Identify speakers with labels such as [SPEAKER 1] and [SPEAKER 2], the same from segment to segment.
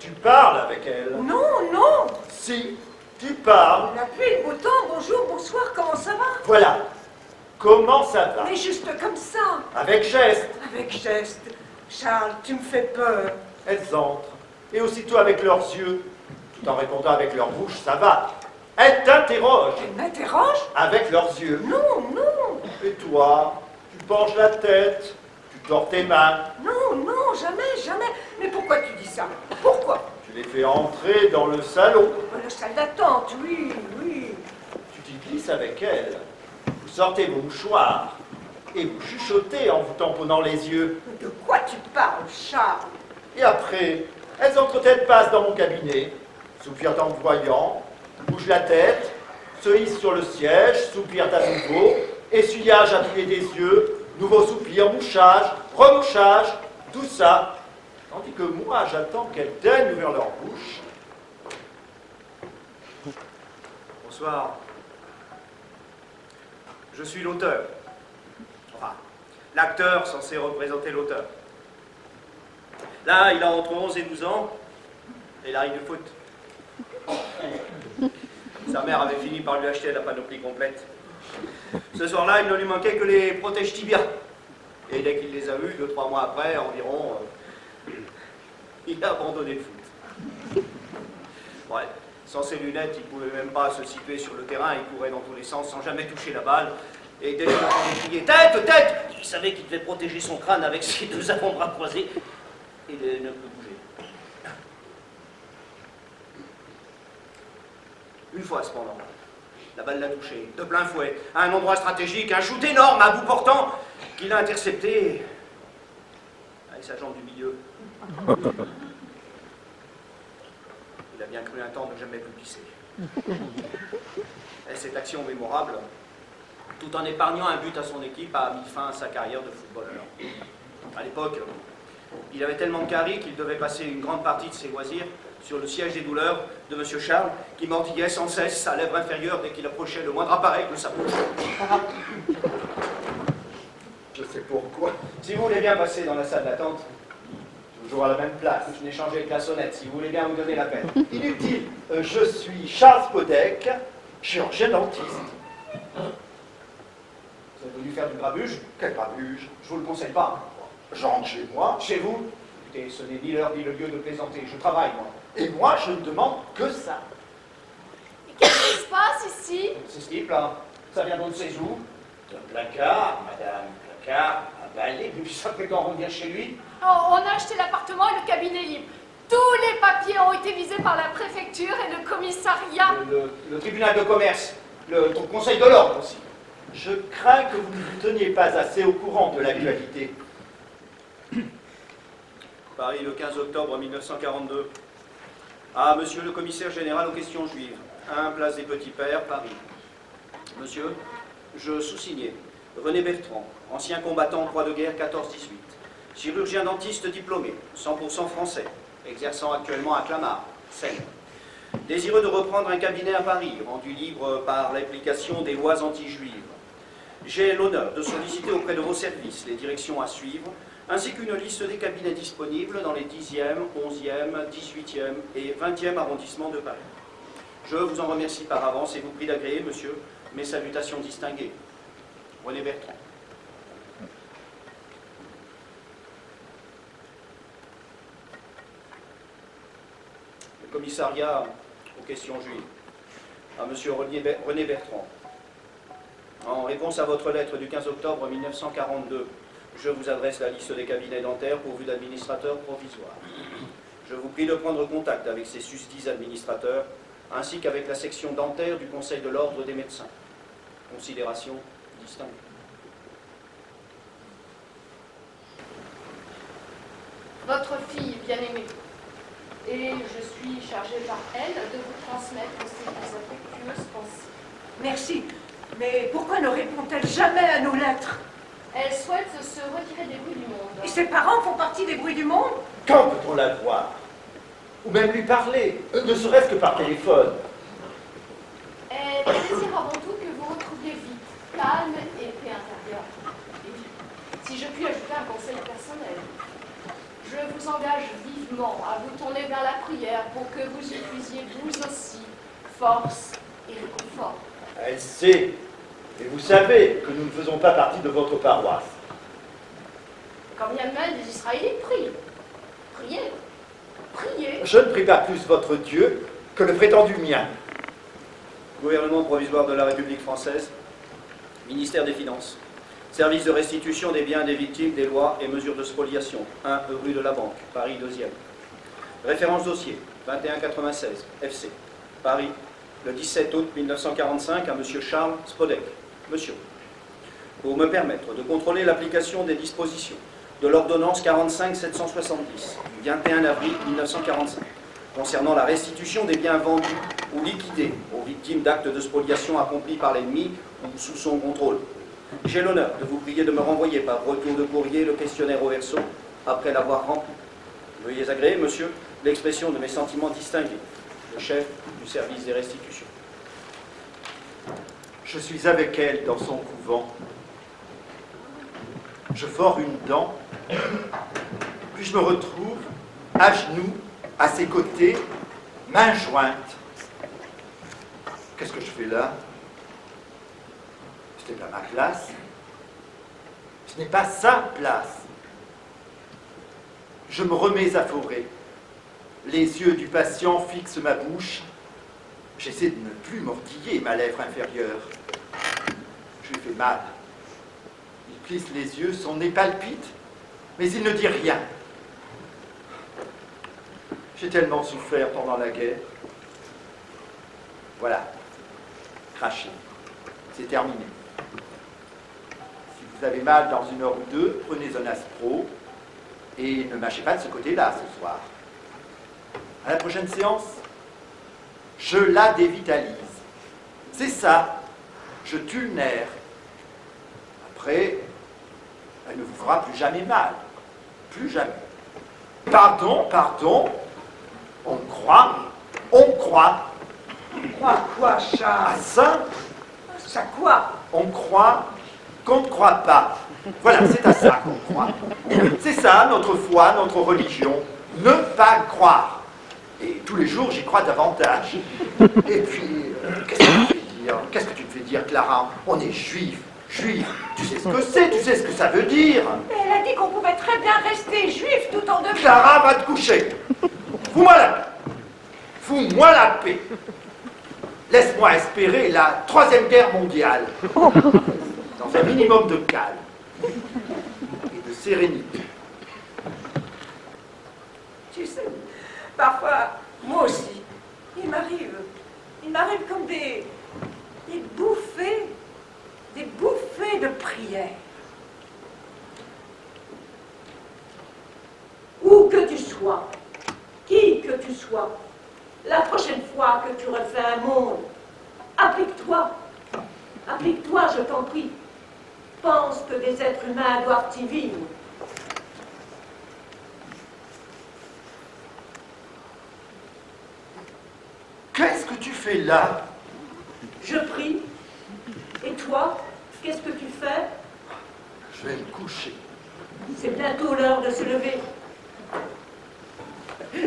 [SPEAKER 1] tu parles avec elle.
[SPEAKER 2] Non, non.
[SPEAKER 1] Si, tu parles.
[SPEAKER 2] La pluie, le beau temps, bonjour, bonsoir, comment ça va?
[SPEAKER 1] Voilà. Comment ça va?
[SPEAKER 2] Mais juste comme ça.
[SPEAKER 1] Avec geste.
[SPEAKER 2] Avec geste. Charles, tu me fais peur.
[SPEAKER 1] Elles entrent. Et aussitôt avec leurs yeux, tout en répondant avec leur bouche, ça va. Elles t'interrogent.
[SPEAKER 2] Elle m'interroge?
[SPEAKER 1] Avec leurs yeux.
[SPEAKER 2] Non, non.
[SPEAKER 1] Et toi, tu penches la tête, tu tords tes mains.
[SPEAKER 2] Non, non, jamais, jamais. Mais pourquoi tu dis ça? Pourquoi?
[SPEAKER 1] Tu les fais entrer dans le salon.
[SPEAKER 2] La salle d'attente, oui, oui.
[SPEAKER 1] Tu t'y glisses avec elles. Vous sortez vos mouchoirs et vous chuchotez en vous tamponnant les yeux.
[SPEAKER 2] De quoi tu parles, Charles?
[SPEAKER 1] Et après, elles entrent tête basse dans mon cabinet, soupirent en me voyant, bougent la tête, se hissent sur le siège, soupirent à nouveau, essuyage appuyé des yeux, nouveau soupir, mouchage, remouchage, tout ça. Tandis que moi, j'attends qu'elles daignent ouvrir leur bouche.
[SPEAKER 3] Bonsoir. Je suis l'auteur. Enfin, l'acteur censé représenter l'auteur. Là, il a entre 11 et 12 ans, et là, il de foot. Sa mère avait fini par lui acheter la panoplie complète. Ce soir-là, il ne lui manquait que les protèges tibias. Et dès qu'il les a eus, 2-3 mois après, environ, il a abandonné le foot. Ouais, sans ses lunettes, il ne pouvait même pas se situer sur le terrain, il courait dans tous les sens sans jamais toucher la balle. Et dès qu'il entendait crier « Tête, tête !» il savait qu'il devait protéger son crâne avec ses deux avant-bras croisés et ne plus bouger. Une fois cependant, la balle l'a touché, de plein fouet, à un endroit stratégique, un shoot énorme à bout portant, qu'il a intercepté avec sa jambe du milieu. Il a bien cru un temps ne jamais plus glisser. Et cette action mémorable, tout en épargnant un but à son équipe, a mis fin à sa carrière de footballeur. À l'époque, il avait tellement de caries qu'il devait passer une grande partie de ses loisirs sur le siège des douleurs de M. Charles, qui mordillait sans cesse sa lèvre inférieure dès qu'il approchait le moindre appareil de sa bouche.
[SPEAKER 1] Je sais pourquoi.
[SPEAKER 3] Si vous voulez bien passer dans la salle d'attente,
[SPEAKER 1] Toujours à la même place.
[SPEAKER 3] je n'ai changé que la sonnette, si vous voulez bien vous donner la peine.
[SPEAKER 1] Inutile. Je suis Charles Podek, chirurgien dentiste.
[SPEAKER 3] Vous êtes venu faire du grabuge?
[SPEAKER 1] Quel grabuge?
[SPEAKER 3] Je vous le conseille pas.
[SPEAKER 1] J'entre chez moi.
[SPEAKER 3] Chez vous? Écoutez, ce n'est ni l'heure ni le lieu de plaisanter. Je travaille, moi.
[SPEAKER 1] Et moi, je ne demande que ça.
[SPEAKER 4] Et qu'est-ce qui se passe ici?
[SPEAKER 3] C'est ce type-là. Ça vient d'on ne sait où.
[SPEAKER 1] Un placard, madame, placard, un balai.
[SPEAKER 3] Et puis ça prétend revenir chez lui.
[SPEAKER 4] Oh, on a acheté l'appartement et le cabinet libre. Tous les papiers ont été visés par la préfecture et le commissariat.
[SPEAKER 3] Le tribunal de commerce. Le conseil de l'ordre aussi.
[SPEAKER 1] Je crains que vous ne vous teniez pas assez au courant de l'actualité.
[SPEAKER 3] Paris, le 15 octobre 1942. Ah, monsieur le commissaire général aux questions juives. 1 place des Petits Pères, Paris. Monsieur, je sous-signais René Bertrand, ancien combattant croix de guerre 14-18. Chirurgien dentiste diplômé, 100% français, exerçant actuellement à Clamart, Seine. Désireux de reprendre un cabinet à Paris, rendu libre par l'application des lois anti-juives. J'ai l'honneur de solliciter auprès de vos services les directions à suivre, ainsi qu'une liste des cabinets disponibles dans les 10e, 11e, 18e et 20e arrondissements de Paris. Je vous en remercie par avance et vous prie d'agréer, monsieur, mes salutations distinguées. René Bertrand. Le commissariat aux questions juives. À monsieur René Bertrand. En réponse à votre lettre du 15 octobre 1942, je vous adresse la liste des cabinets dentaires pourvus d'administrateurs provisoires. Je vous prie de prendre contact avec ces susdits administrateurs, ainsi qu'avec la section dentaire du Conseil de l'Ordre des médecins. Considération distingue.
[SPEAKER 4] Votre fille bien-aimée. Et je suis chargée par elle de vous transmettre ses plus affectueuses pensées.
[SPEAKER 2] Merci. Mais pourquoi ne répond-elle jamais à nos lettres?
[SPEAKER 4] Elle souhaite se retirer des bruits du monde.
[SPEAKER 2] Et ses parents font partie des bruits du monde?
[SPEAKER 1] Quand peut-on la voir? Ou même lui parler, ne serait-ce que par téléphone?
[SPEAKER 4] Elle désire avant tout que vous retrouviez vite, calme et paix intérieure. Et si je puis ajouter un conseil personnel, je vous engage vivement vivement à vous tourner vers la prière pour que vous y puisiez vous aussi force et réconfort.
[SPEAKER 1] Elle sait, et vous savez que nous ne faisons pas partie de votre paroisse.
[SPEAKER 4] Quand bien même les Israélites prient. Priez. Priez.
[SPEAKER 1] Je ne prie pas plus votre Dieu que le prétendu mien.
[SPEAKER 3] Gouvernement provisoire de la République française, ministère des Finances, service de restitution des biens des victimes des lois et mesures de spoliation, 1 rue de la Banque, Paris 2e. Référence dossier, 2196, FC, Paris, le 17 août 1945 à M. Charles Spodek. Monsieur, pour me permettre de contrôler l'application des dispositions de l'ordonnance 45-770 du 21 avril 1945 concernant la restitution des biens vendus ou liquidés aux victimes d'actes de spoliation accomplis par l'ennemi ou sous son contrôle. J'ai l'honneur de vous prier de me renvoyer par retour de courrier le questionnaire au verso après l'avoir rempli. Veuillez agréer, monsieur, l'expression de mes sentiments distingués, le chef du service des restitutions.
[SPEAKER 1] Je suis avec elle dans son couvent. Je fore une dent, puis je me retrouve à genoux, à ses côtés, mains jointes. Qu'est-ce que je fais là? Ce n'est pas ma place. Ce n'est pas sa place. Je me remets à forer. Les yeux du patient fixent ma bouche. J'essaie de ne plus mordiller ma lèvre inférieure. Je lui fais mal. Il plisse les yeux, son nez palpite, mais il ne dit rien. J'ai tellement souffert pendant la guerre. Voilà. Craché. C'est terminé. Si vous avez mal dans 1 heure ou 2, prenez un aspro et ne mâchez pas de ce côté-là ce soir. À la prochaine séance, je la dévitalise. C'est ça. Je tue le nerf. Après, elle ne vous fera plus jamais mal. Plus jamais. Pardon, pardon. On croit. On croit.
[SPEAKER 2] Crois quoi, Charles?
[SPEAKER 1] À ça,
[SPEAKER 2] Ça quoi?
[SPEAKER 1] on croit qu'on ne croit pas. Voilà, c'est à ça qu'on croit. C'est ça, notre foi, notre religion. Ne pas croire. Et tous les jours, j'y crois davantage. Et puis, qu'est-ce que tu me fais dire? Qu'est-ce que tu me fais dire, Clara? On est juifs. Juifs. Tu sais ce que c'est, tu sais ce que ça veut dire.
[SPEAKER 2] Mais elle a dit qu'on pouvait très bien rester juif tout en demeurant.
[SPEAKER 1] Clara, va te coucher. Fous-moi la paix. Fous-moi la paix. Laisse-moi espérer la 3e guerre mondiale. Dans un minimum de calme et de sérénité.
[SPEAKER 2] Tu sais, parfois, moi aussi, il m'arrive comme des bouffées de prière. Où que tu sois, qui que tu sois, la prochaine fois que tu refais un monde, applique-toi, je t'en prie. Pense que des êtres humains doivent y vivre.
[SPEAKER 1] Qu'est-ce que tu fais là?
[SPEAKER 2] Je prie. Et toi, qu'est-ce que tu fais?
[SPEAKER 1] Je vais me coucher.
[SPEAKER 2] C'est bientôt l'heure de se lever.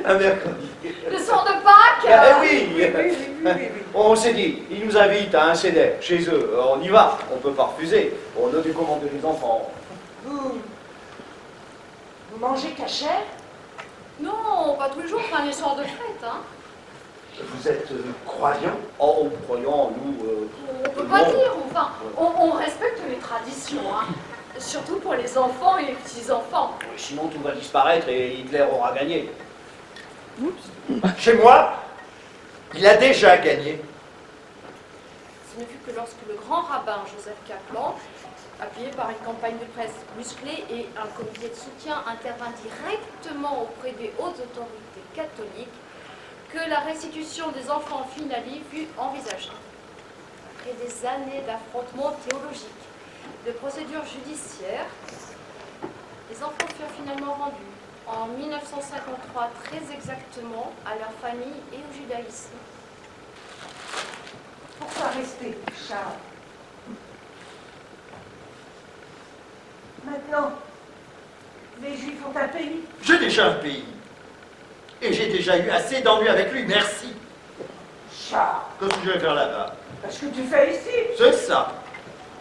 [SPEAKER 3] Un mercredi.
[SPEAKER 4] Le son de Pâques.
[SPEAKER 3] Ah, oui.
[SPEAKER 2] Oui.
[SPEAKER 3] On s'est dit, ils nous invitent à un CEDER chez eux. On y va, on peut pas refuser. On a dû commander les enfants.
[SPEAKER 2] Vous mangez cachère?
[SPEAKER 4] Non, pas tous les jours, enfin les soirs de fête, hein.
[SPEAKER 1] Vous êtes croyant?
[SPEAKER 3] Oh, croyant, nous...
[SPEAKER 4] On peut pas dire, enfin, on respecte les traditions, hein. Surtout pour les enfants et les petits-enfants.
[SPEAKER 3] Sinon, tout va disparaître et Hitler aura gagné.
[SPEAKER 1] Chez moi, il a déjà gagné.
[SPEAKER 4] Ce ne fut que lorsque le grand rabbin Joseph Kaplan, appuyé par une campagne de presse musclée et un comité de soutien, intervint directement auprès des hautes autorités catholiques, que la restitution des enfants finali fut envisagée. Après des années d'affrontements théologiques, de procédures judiciaires, les enfants furent finalement rendus en 1953 très exactement à leur famille et au judaïsme.
[SPEAKER 2] Pourquoi rester, Charles? Maintenant, les Juifs ont un pays.
[SPEAKER 1] J'ai déjà un pays. Et j'ai déjà eu assez d'ennuis avec lui, merci.
[SPEAKER 2] Charles,
[SPEAKER 1] Qu'est-ce que je vais faire là-bas?
[SPEAKER 2] qu'est-ce que tu fais ici?
[SPEAKER 1] C'est ça.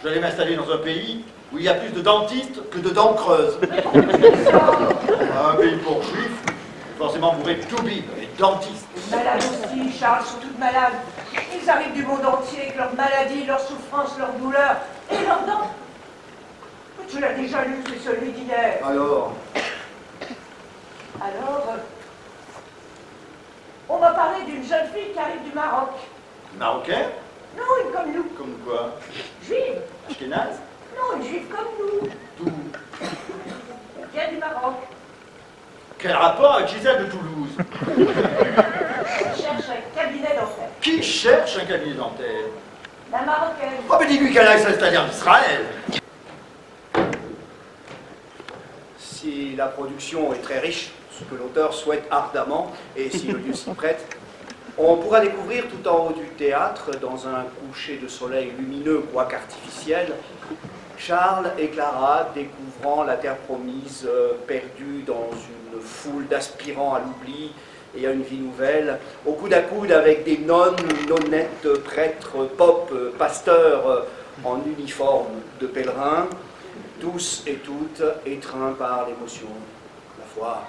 [SPEAKER 1] Je vais m'installer dans un pays où il y a plus de dentistes que de dents creuses. Un pays pour juifs, forcément bourré de toubib et de dentistes.
[SPEAKER 2] Les malades aussi, Charles, sont toutes malades. Ils arrivent du monde entier avec leurs maladies, leurs souffrances, leurs douleurs et leurs dents. Tu l'as déjà lu, c'est celui d'hier.
[SPEAKER 1] Alors,
[SPEAKER 2] On m'a parlé d'une jeune fille qui arrive du Maroc.
[SPEAKER 1] marocain?
[SPEAKER 2] Non, une comme nous.
[SPEAKER 1] Comme quoi?
[SPEAKER 2] Juive.
[SPEAKER 1] Ashkénaze?
[SPEAKER 2] Non, une juive comme nous.
[SPEAKER 1] D'où?
[SPEAKER 2] Elle vient du Maroc.
[SPEAKER 1] Quel rapport avec Gisèle de Toulouse?
[SPEAKER 2] Elle cherche un cabinet dentaire.
[SPEAKER 1] Qui cherche un cabinet dentaire?
[SPEAKER 2] La Marocaine.
[SPEAKER 1] Oh, mais dis-lui qu'elle aille s'installer en Israël.
[SPEAKER 3] Si la production est très riche, ce que l'auteur souhaite ardemment, et si le lieu s'y prête, on pourra découvrir tout en haut du théâtre, dans un coucher de soleil lumineux quoique artificiel, Charles et Clara découvrant la terre promise, perdue dans une foule d'aspirants à l'oubli et à une vie nouvelle, au coude à coude avec des nonnes, nonnettes, prêtres, popes, pasteurs en uniforme de pèlerins, tous et toutes étreints par l'émotion, la foi.